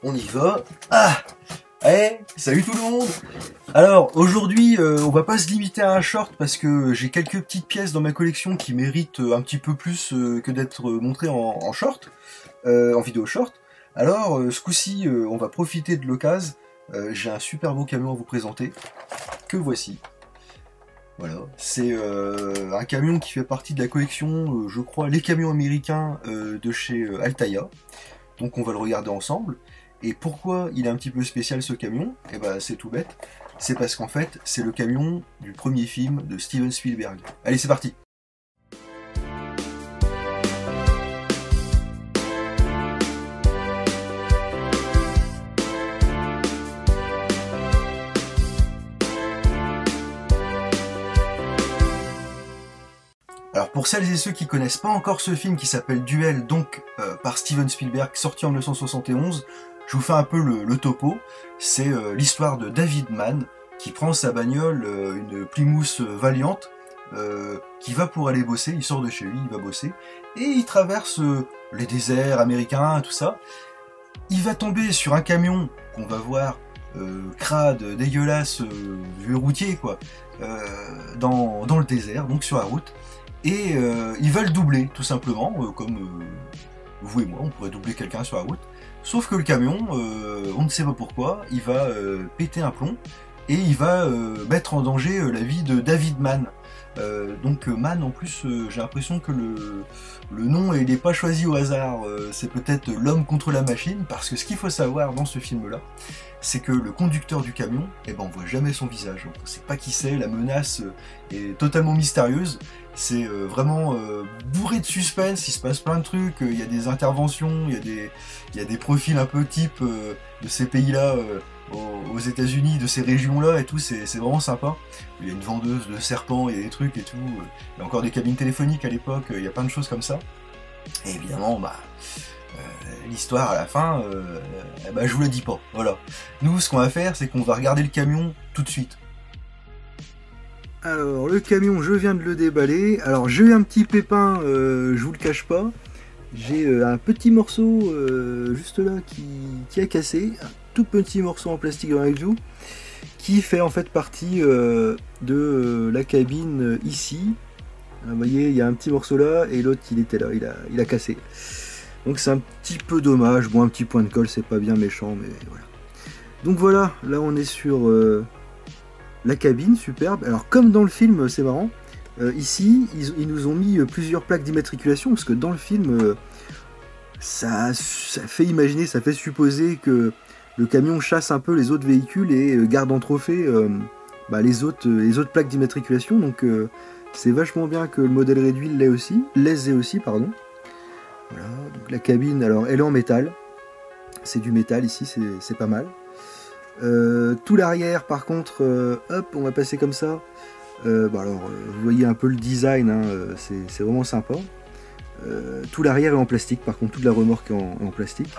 On y va. Ah, hey, salut tout le monde. Alors aujourd'hui on va pas se limiter à un short parce que j'ai quelques petites pièces dans ma collection qui méritent un petit peu plus que d'être montrées en short, en vidéo short. Alors ce coup-ci on va profiter de l'occasion. J'ai un super beau camion à vous présenter, que voici. Voilà, c'est un camion qui fait partie de la collection, je crois, les camions américains de chez Altaïa. Donc on va le regarder ensemble. Et pourquoi il est un petit peu spécial ce camion? Eh ben c'est tout bête. C'est parce qu'en fait, c'est le camion du premier film de Steven Spielberg. Allez, c'est parti! Alors pour celles et ceux qui connaissent pas encore ce film qui s'appelle Duel, donc par Steven Spielberg, sorti en 1971, je vous fais un peu le topo. C'est l'histoire de David Mann qui prend sa bagnole, une Plymouth Valiant, qui va pour aller bosser. Il sort de chez lui, il va bosser, et il traverse les déserts américains, tout ça. Il va tomber sur un camion qu'on va voir crade, dégueulasse, vieux routier quoi, dans le désert, donc sur la route. Et il va le doubler, tout simplement, comme vous et moi, on pourrait doubler quelqu'un sur la route. Sauf que le camion, on ne sait pas pourquoi, il va péter un plomb, et il va mettre en danger la vie de David Mann. Donc Mann, en plus, j'ai l'impression que le nom, il n'est pas choisi au hasard, c'est peut-être l'homme contre la machine, parce que ce qu'il faut savoir dans ce film-là, c'est que le conducteur du camion, eh ben, on voit jamais son visage, on ne sait pas qui c'est, la menace est totalement mystérieuse, c'est vraiment bourré de suspense, il se passe plein de trucs, il y a des interventions, il y a des profils un peu type de ces pays-là, aux États-Unis, de ces régions-là et tout, c'est vraiment sympa. Il y a une vendeuse de serpents, il y a des trucs et tout, il y a encore des cabines téléphoniques à l'époque, il y a plein de choses comme ça. Et évidemment, bah, l'histoire à la fin, bah, je vous la dis pas, voilà. Nous, ce qu'on va faire, c'est qu'on va regarder le camion tout de suite. Alors, le camion, je viens de le déballer. Alors, j'ai eu un petit pépin, je vous le cache pas. J'ai un petit morceau juste là qui a cassé, un tout petit morceau en plastique dans la view, qui fait en fait partie de la cabine ici. Vous voyez, il y a un petit morceau là et l'autre il était là, il a cassé. Donc c'est un petit peu dommage. Bon, un petit point de colle, c'est pas bien méchant, mais voilà. Donc voilà, là on est sur la cabine, superbe. Alors comme dans le film, c'est marrant. Ici, ils nous ont mis plusieurs plaques d'immatriculation, parce que dans le film, ça fait imaginer, ça fait supposer que le camion chasse un peu les autres véhicules et garde en trophée bah, les autres plaques d'immatriculation. Donc c'est vachement bien que le modèle réduit les ait aussi, pardon. Voilà, donc la cabine, alors elle est en métal. C'est du métal ici, c'est pas mal. Tout l'arrière, par contre, hop, on va passer comme ça. Bon alors, vous voyez un peu le design, hein, c'est vraiment sympa. Tout l'arrière est en plastique, par contre toute la remorque est en plastique.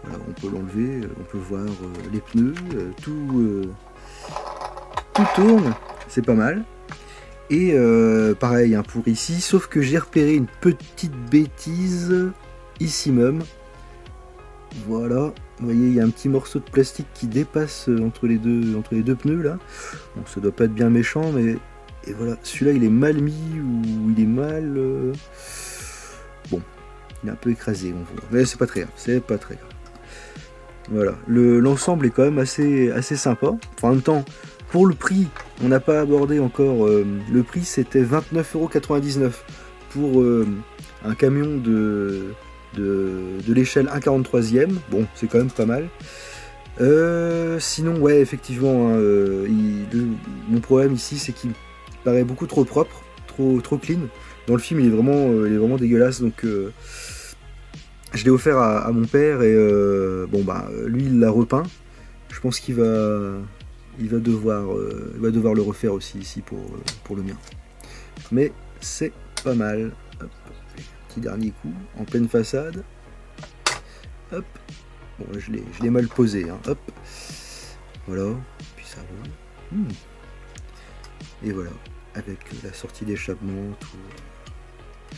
Voilà, on peut l'enlever, on peut voir les pneus, tout tourne, c'est pas mal. Et pareil hein, pour ici, sauf que j'ai repéré une petite bêtise ici même. Voilà, vous voyez, il y a un petit morceau de plastique qui dépasse entre les deux pneus là. Bon, ça doit pas être bien méchant, mais et voilà, celui-là il est mal mis ou il est mal. Bon, il est un peu écrasé, on voit. Mais c'est pas très grave, c'est pas très grave. Voilà, l'ensemble est quand même assez sympa. Enfin, en même temps, pour le prix, on n'a pas abordé encore. Le prix c'était 29,99 € pour un camion de l'échelle 1/43e, bon c'est quand même pas mal. Sinon ouais effectivement hein, mon problème ici c'est qu'il paraît beaucoup trop propre, trop clean. Dans le film il est vraiment dégueulasse, donc je l'ai offert à mon père et bon bah lui il l'a repeint. Je pense qu'il va devoir le refaire aussi ici pour le mien. Mais c'est pas mal. Hop. Petit dernier coup, en pleine façade. Hop. Bon, là, je l'ai mal posé. Hein. Hop. Voilà. Puis ça roule. Et voilà. Avec la sortie d'échappement, tout.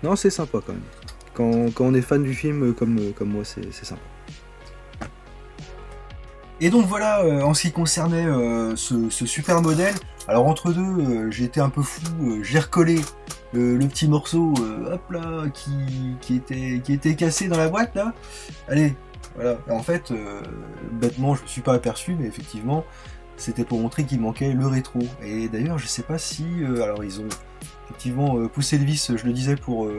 Non, c'est sympa quand même. quand on est fan du film comme moi, c'est sympa. Et donc voilà, en ce qui concernait ce super modèle, alors entre deux, j'ai été un peu fou, j'ai recollé le petit morceau, hop là, qui était cassé dans la boîte là. Allez, voilà. Et en fait, bêtement, je me suis pas aperçu, mais effectivement, c'était pour montrer qu'il manquait le rétro. Et d'ailleurs, je sais pas si, alors ils ont effectivement poussé le vis, je le disais, pour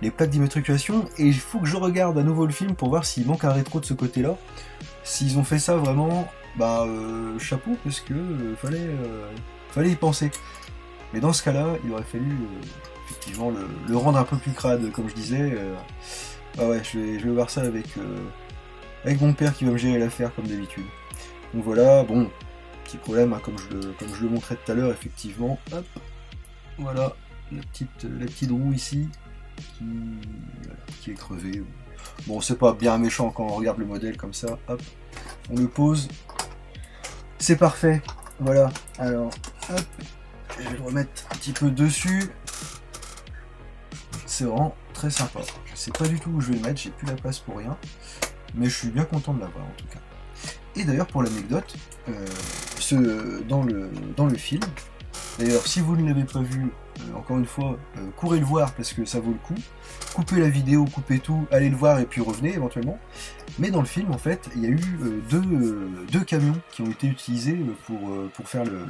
les plaques d'immatriculation, et il faut que je regarde à nouveau le film pour voir s'il manque un rétro de ce côté-là. S'ils ont fait ça vraiment, bah chapeau, parce que fallait y penser. Mais dans ce cas-là, il aurait fallu effectivement le rendre un peu plus crade, comme je disais. Ah ouais, je vais voir ça avec mon père qui va me gérer l'affaire comme d'habitude. Donc voilà, bon, petit problème, hein, comme je le montrais tout à l'heure, effectivement. Hop, voilà, la petite roue ici qui est crevée. Bon, c'est pas bien méchant quand on regarde le modèle comme ça. Hop, on le pose. C'est parfait. Voilà. Alors, hop, je vais le remettre un petit peu dessus. C'est vraiment très sympa. Je sais pas du tout où je vais le mettre, j'ai plus la place pour rien. Mais je suis bien content de l'avoir en tout cas. Et d'ailleurs, pour l'anecdote, dans le film, d'ailleurs, si vous ne l'avez pas vu, encore une fois, courez le voir parce que ça vaut le coup. Coupez la vidéo, coupez tout, allez le voir et puis revenez éventuellement. Mais dans le film, en fait, il y a eu deux camions qui ont été utilisés pour faire le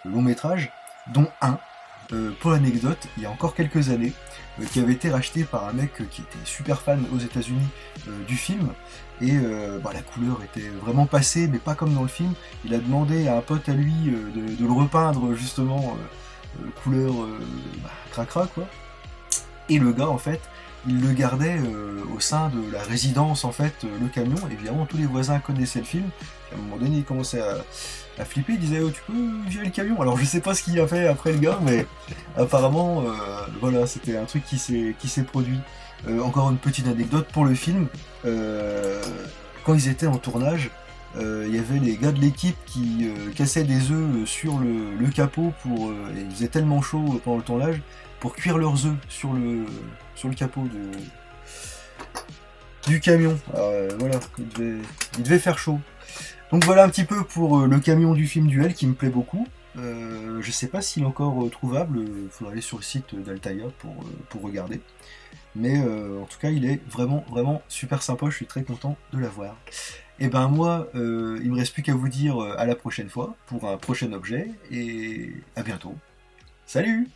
long métrage, dont un, pour l'anecdote, il y a encore quelques années, qui avait été racheté par un mec qui était super fan aux États-Unis du film. Et la couleur était vraiment passée, mais pas comme dans le film. Il a demandé à un pote à lui de le repeindre justement couleur cracra quoi. Et le gars en fait, il le gardait au sein de la résidence en fait, le camion. Évidemment, tous les voisins connaissaient le film. À un moment donné, il commençait à flipper. Il disait oh, tu peux virer le camion. Alors je sais pas ce qu'il a fait après le gars, mais apparemment voilà, c'était un truc qui s'est produit. Encore une petite anecdote pour le film, quand ils étaient en tournage, il y avait les gars de l'équipe qui cassaient des œufs sur le capot et il faisait tellement chaud pendant le tournage pour cuire leurs œufs sur le capot du camion. Alors, voilà, il devait faire chaud. Donc voilà un petit peu pour le camion du film Duel qui me plaît beaucoup. Je sais pas s'il est encore trouvable, il faudra aller sur le site d'Altaïa pour regarder. Mais en tout cas, il est vraiment, vraiment super sympa, je suis très content de l'avoir. Et ben moi, il me reste plus qu'à vous dire à la prochaine fois pour un prochain objet, et à bientôt. Salut!